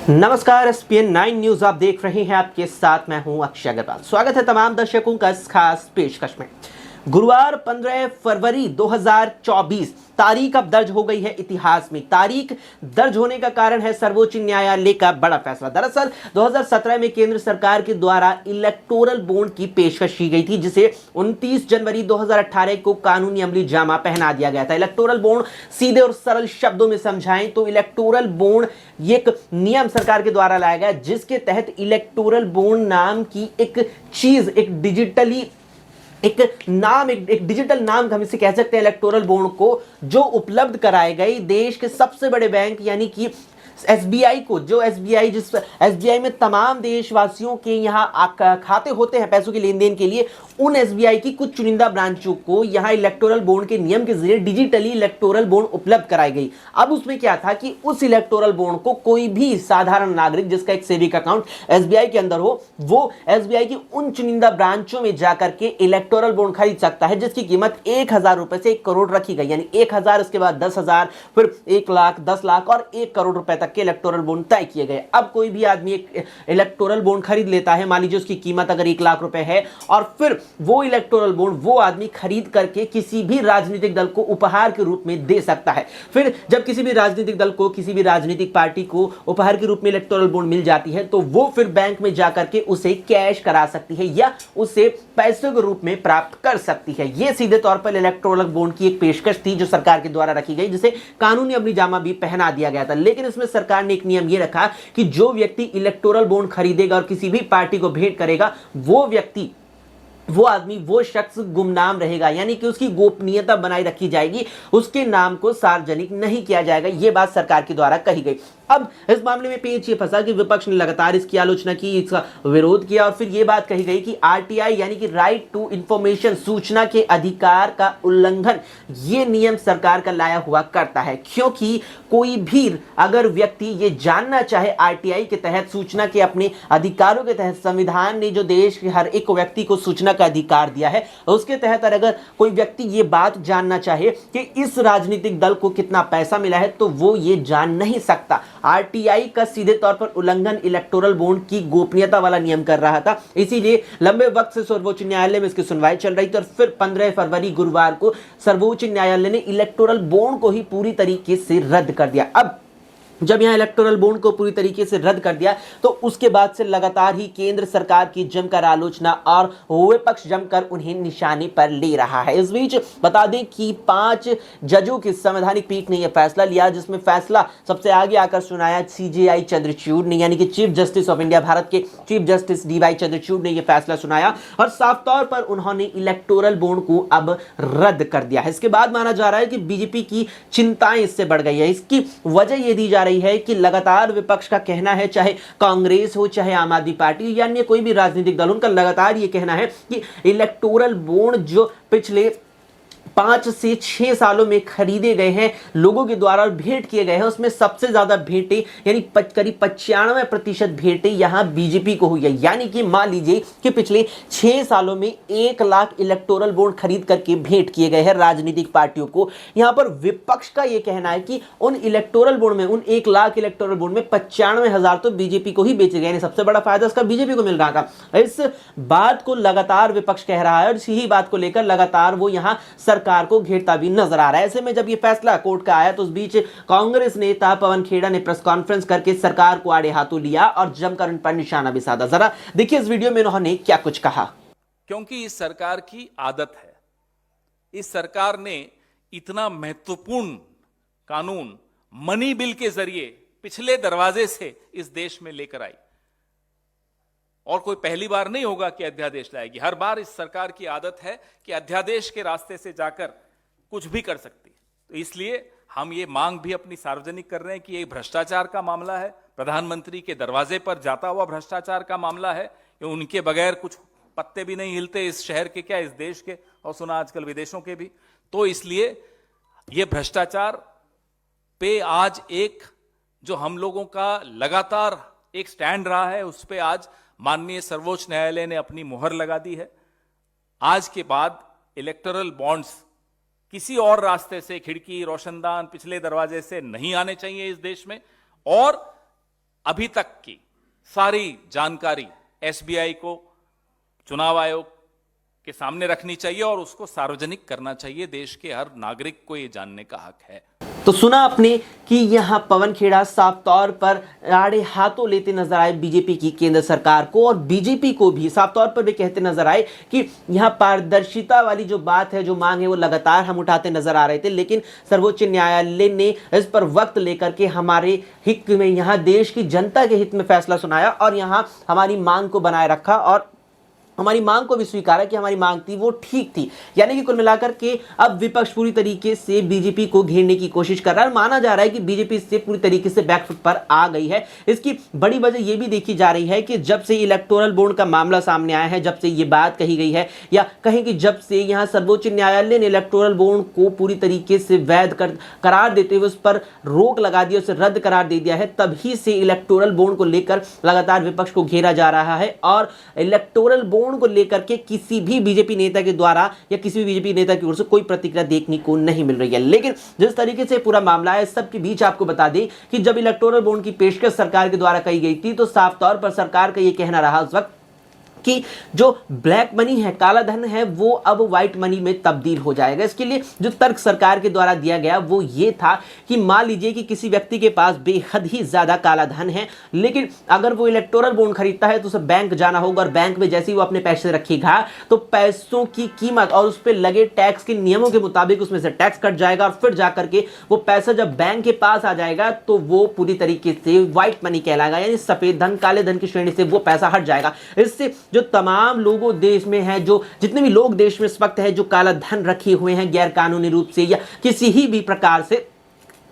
नमस्कार, ESPN 9 news आप देख रहे हैं। आपके साथ मैं हूं अक्षय अग्रवाल। स्वागत है तमाम दर्शकों का इस खास पेशकश में। गुरुवार 15 फरवरी 2024 तारीख अब दर्ज हो गई है इतिहास में। तारीख दर्ज होने का कारण है सर्वोच्च न्यायालय का बड़ा फैसला। दरअसल 2017 में केंद्र सरकार के द्वारा इलेक्टोरल बॉन्ड की पेशकश की गई थी, जिसे 29 जनवरी 2018 को कानूनी अमली जामा पहना दिया गया था। इलेक्टोरल बॉन्ड सीधे और सरल शब्दों में समझाएं तो इलेक्टोरल बॉन्ड एक नियम सरकार के द्वारा लाया गया, जिसके तहत इलेक्टोरल बॉन्ड नाम की एक चीज, एक डिजिटल नाम हम इसे कह सकते हैं इलेक्टोरल बॉन्ड को, जो उपलब्ध कराए गए देश के सबसे बड़े बैंक यानी कि एसबीआई को। जिस एसबीआई में तमाम देशवासियों के यहां खाते होते हैं पैसों के लेन देन के लिए, उन एसबीआई की कुछ चुनिंदा ब्रांचों को यहां इलेक्टोरल बॉन्ड के नियम के जरिए डिजिटली इलेक्टोरल बॉन्ड उपलब्ध कराई गई। अब उसमें क्या था कि उस इलेक्टोरल बॉन्ड को कोई भी साधारण नागरिक जिसका एक सेविंग अकाउंट एसबीआई के अंदर हो, वो एसबीआई की उन चुनिंदा ब्रांचों में जाकर के इलेक्टोरल बॉन्ड खरीद सकता है, जिसकी कीमत 1000 रुपए से 1 करोड़ रखी गई। यानी 1000, उसके बाद 10,000, फिर 1 लाख, 10 लाख और 1 करोड़ रुपए तक के इलेक्टोरल बॉन्ड तय किए गए। अब कोई भी आदमी एक इलेक्टोरल बॉन्ड खरीद लेता है, मान लीजिए उसकी कीमत अगर 1 लाख रुपए है, और फिर वो इलेक्टोरल बॉन्ड वो आदमी खरीद करके किसी भी राजनीतिक दल को उपहार के रूप में दे सकता है। फिर जब किसी भी राजनीतिक दल को, किसी भी राजनीतिक पार्टी को उपहार के रूप में इलेक्टोरल बॉन्ड मिल जाती है, तो वो फिर बैंक में जाकर के उसे कैश करा सकती है या उसे पैसों के रूप में प्राप्त कर सकती है। यह सीधे तौर पर इलेक्टोरल बॉन्ड की एक पेशकश थी जो सरकार के द्वारा रखी गई, जिसे कानूनी अमली जामा भी पहना दिया गया था। लेकिन इसमें सरकार ने एक नियम यह रखा कि जो व्यक्ति इलेक्टोरल बॉन्ड खरीदेगा और किसी भी पार्टी को भेंट करेगा, वो आदमी, वो शख्स गुमनाम रहेगा, यानी कि उसकी गोपनीयता बनाए रखी जाएगी, उसके नाम को सार्वजनिक नहीं किया जाएगा। यह बात सरकार के द्वारा कही गई। अब इस मामले में पेच ये फंसा कि विपक्ष ने लगातार इसकी आलोचना की, इसका विरोध किया, और फिर यह बात कही गई कि आरटीआई यानी कि राइट टू इंफॉर्मेशन, सूचना के अधिकार का उल्लंघन ये नियम सरकार का लाया हुआ करता है। क्योंकि कोई भी अगर व्यक्ति ये जानना चाहे आरटीआई के तहत, सूचना के अपने अधिकारों के तहत, संविधान ने जो देश के हर एक व्यक्ति को सूचना का अधिकार दिया है, उसके तहत अगर कोई व्यक्ति ये बात जानना चाहे कि इस राजनीतिक दल को कितना पैसा मिला है, तो वो ये जान नहीं सकता। आरटीआई का सीधे तौर पर उल्लंघन इलेक्टोरल बॉन्ड की गोपनीयता वाला नियम कर रहा था। इसीलिए लंबे वक्त से सर्वोच्च न्यायालय में इसकी सुनवाई चल रही थी, और फिर 15 फरवरी गुरुवार को सर्वोच्च न्यायालय ने इलेक्टोरल बॉन्ड को ही पूरी तरीके से रद्द कर दिया। अब जब यहां इलेक्टोरल बॉन्ड को पूरी तरीके से रद्द कर दिया, तो उसके बाद से लगातार ही केंद्र सरकार की जमकर आलोचना और विपक्ष जमकर उन्हें निशाने पर ले रहा है। इस बीच बता दें कि 5 जजों की संवैधानिक पीठ ने यह फैसला लिया, जिसमें फैसला सबसे आगे आकर सुनाया सीजेआई चंद्रचूड़ ने, यानी कि chief justice of India, Bharat के चीफ जस्टिस डीवाई चंद्रचूड़ ने यह फैसला सुनाया, और साफ तौर पर उन्होंने इलेक्टोरल बॉन्ड को अब रद्द कर दिया है। इसके बाद माना जा रहा है कि बीजेपी की चिंताएं इससे बढ़ गई है। इसकी वजह यह दी जा रही है कि लगातार विपक्ष का कहना है, चाहे कांग्रेस हो, चाहे आम आदमी पार्टी या अन्य कोई भी राजनीतिक दल, उनका लगातार यह कहना है कि इलेक्टोरल बॉन्ड जो पिछले 5 से 6 सालों में खरीदे गए हैं, लोगों के द्वारा भेंट किए गए हैं, उसमें सबसे ज्यादा भेंटें यानी करीब 95% भेंटें यहां बीजेपी को हुई है। यानी कि मान लीजिए कि पिछले 6 सालों में 1 लाख इलेक्टोरल बॉन्ड खरीद करके भेंट किए गए हैं राजनीतिक पार्टियों को। यहां पर विपक्ष का यह कहना है कि उन इलेक्टोरल बॉन्ड में, उन 1 लाख इलेक्टोरल बॉन्ड में 95,000 तो बीजेपी को ही बेचे गए, सबसे बड़ा फायदा इसका बीजेपी को मिल रहा था। इस बात को लगातार विपक्ष कह रहा है, और इसी बात को लेकर लगातार वो यहां सरकार को घेरता भी नजर आ रहा है। ऐसे में जब यह फैसला कोर्ट का आया, तो उस बीच कांग्रेस नेता पवन खेड़ा ने प्रेस कॉन्फ्रेंस करके सरकार को आड़े हाथों लिया और जमकर उन पर निशाना भी साधा। जरा देखिए इस वीडियो में उन्होंने क्या कुछ कहा। क्योंकि इस सरकार की आदत है, इस सरकार ने इतना महत्वपूर्ण कानून मनी बिल के जरिए पिछले दरवाजे से इस देश में लेकर आई, और कोई पहली बार नहीं होगा कि अध्यादेश लाएगी। हर बार इस सरकार की आदत है कि अध्यादेश के रास्ते से जाकर कुछ भी कर सकती है। तो इसलिए हम ये मांग भी अपनी सार्वजनिक कर रहे हैं कि ये भ्रष्टाचार का मामला है, प्रधानमंत्री के दरवाजे पर जाता हुआ भ्रष्टाचार का मामला है। उनके बगैर कुछ पत्ते भी नहीं हिलते इस शहर के, क्या इस देश के, और सुना आजकल विदेशों के भी। तो इसलिए ये भ्रष्टाचार पे आज एक जो हम लोगों का लगातार एक स्टैंड रहा है, उस पे आज माननीय सर्वोच्च न्यायालय ने अपनी मुहर लगा दी है। आज के बाद इलेक्टोरल बॉन्ड्स किसी और रास्ते से, खिड़की, रोशनदान, पिछले दरवाजे से नहीं आने चाहिए इस देश में, और अभी तक की सारी जानकारी एसबीआई को चुनाव आयोग के सामने रखनी चाहिए और उसको सार्वजनिक करना चाहिए। देश के हर नागरिक को ये जानने का हक है। तो सुना आपने कि यहां पवन खेड़ा साफ तौर पर आड़े हाथों लेते नजर आए बीजेपी की केंद्र सरकार को, और बीजेपी को भी साफ तौर पर भी कहते नजर आए कि यहां पारदर्शिता वाली जो बात है, जो मांग है, वो लगातार हम उठाते नजर आ रहे थे, लेकिन सर्वोच्च न्यायालय ने इस पर वक्त लेकर के हमारे हित में, यहां देश की जनता के हित में फैसला सुनाया और यहां हमारी मांग को बनाए रखा और हमारी मांग को भी स्वीकारा कि हमारी मांग थी वो ठीक थी। यानी कि कुल मिलाकर के अब विपक्ष पूरी तरीके से बीजेपी को घेरने की कोशिश कर रहा है। माना जा रहा है कि बीजेपी इससे पूरी तरीके से बैकफुट पर आ गई है। इसकी बड़ी वजह यह भी देखी जा रही है कि जब से इलेक्टोरल बॉन्ड का मामला सामने आया है, जब से ये बात कही गई है, या कहें कि जब से यहां सर्वोच्च न्यायालय ने इलेक्टोरल बॉन्ड को पूरी तरीके से वैध करार देते हुए उस पर रोक लगा दी, उसे रद्द करार दे दिया है, तभी से इलेक्टोरल बॉन्ड को लेकर लगातार विपक्ष को घेरा जा रहा है। और इलेक्टोरल बॉन्ड को लेकर के किसी भी बीजेपी नेता के द्वारा या किसी भी बीजेपी नेता की ओर से कोई प्रतिक्रिया देखने को नहीं मिल रही है। लेकिन जिस तरीके से पूरा मामला है, सबके बीच आपको बता दें कि जब इलेक्टोरल बॉन्ड की पेशकश सरकार के द्वारा की गई थी, तो साफ तौर पर सरकार का यह कहना रहा उस वक्त कि जो ब्लैक मनी है, काला धन है, वो अब व्हाइट मनी में तब्दील हो जाएगा। इसके लिए जो तर्क सरकार के द्वारा दिया गया वो ये था कि मान लीजिए कि किसी व्यक्ति के पास बेहद ही ज्यादा काला धन है, लेकिन अगर वो इलेक्टोरल बॉन्ड खरीदता है तो उसे बैंक जाना होगा, और बैंक में जैसे ही वो अपने पैसे रखेगा तो पैसों की कीमत और उस पर लगे टैक्स के नियमों के मुताबिक उसमें से टैक्स कट जाएगा, और फिर जाकर के वो पैसा जब बैंक के पास आ जाएगा तो वो पूरी तरीके से व्हाइट मनी कहलाएगा, यानी सफेद धन, काले धन की श्रेणी से वो पैसा हट जाएगा। इससे जो तमाम लोगों देश में हैं, जो जितने भी लोग देश में इस वक्त है जो काला धन रखे हुए हैं गैर कानूनी रूप से या किसी ही भी प्रकार से,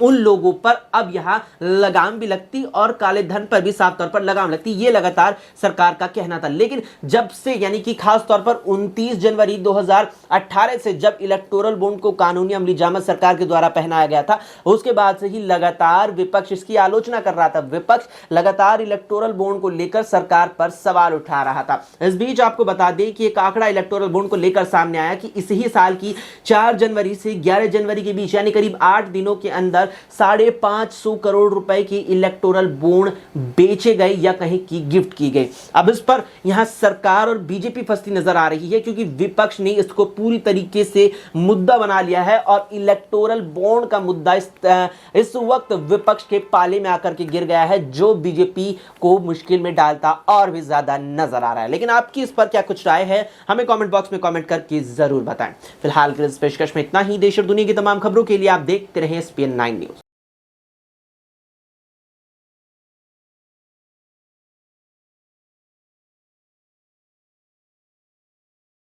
उन लोगों पर अब यहां लगाम भी लगती और काले धन पर भी साफ तौर पर लगाम लगती। ये लगातार सरकार का कहना था। लेकिन जब से, यानी कि खास तौर पर 29 जनवरी 2018 से जब इलेक्टोरल बॉन्ड को कानूनी अमली जामत सरकार के द्वारा पहनाया गया था, उसके बाद से ही लगातार विपक्ष इसकी आलोचना कर रहा था। विपक्ष लगातार इलेक्टोरल बॉन्ड को लेकर सरकार पर सवाल उठा रहा था। इस बीच आपको बता दें कि एक आंकड़ा इलेक्टोरल बॉन्ड को लेकर सामने आया कि इसी ही साल की 4 जनवरी से 11 जनवरी के बीच, यानी करीब 8 दिनों के अंदर 550 करोड़ रुपए की इलेक्टोरल बॉन्ड बेचे गए या कहीं की गिफ्ट की गई। अब इस पर यहां सरकार और बीजेपी फंसती नजर आ रही है, क्योंकि विपक्ष ने इसको पूरी तरीके से मुद्दा बना लिया है और इलेक्टोरल बॉन्ड का मुद्दा इस वक्त विपक्ष के पाले में आकर के गिर गया है, जो बीजेपी को मुश्किल में डालता और भी ज्यादा नजर आ रहा है। लेकिन आपकी इस पर क्या कुछ राय है, हमें कमेंट बॉक्स में कमेंट करके जरूर बताएं। फिलहाल के इस पेशकश में इतना ही। देश और दुनिया की तमाम खबरों के लिए आप देखते रहें SPN9 न्यूज।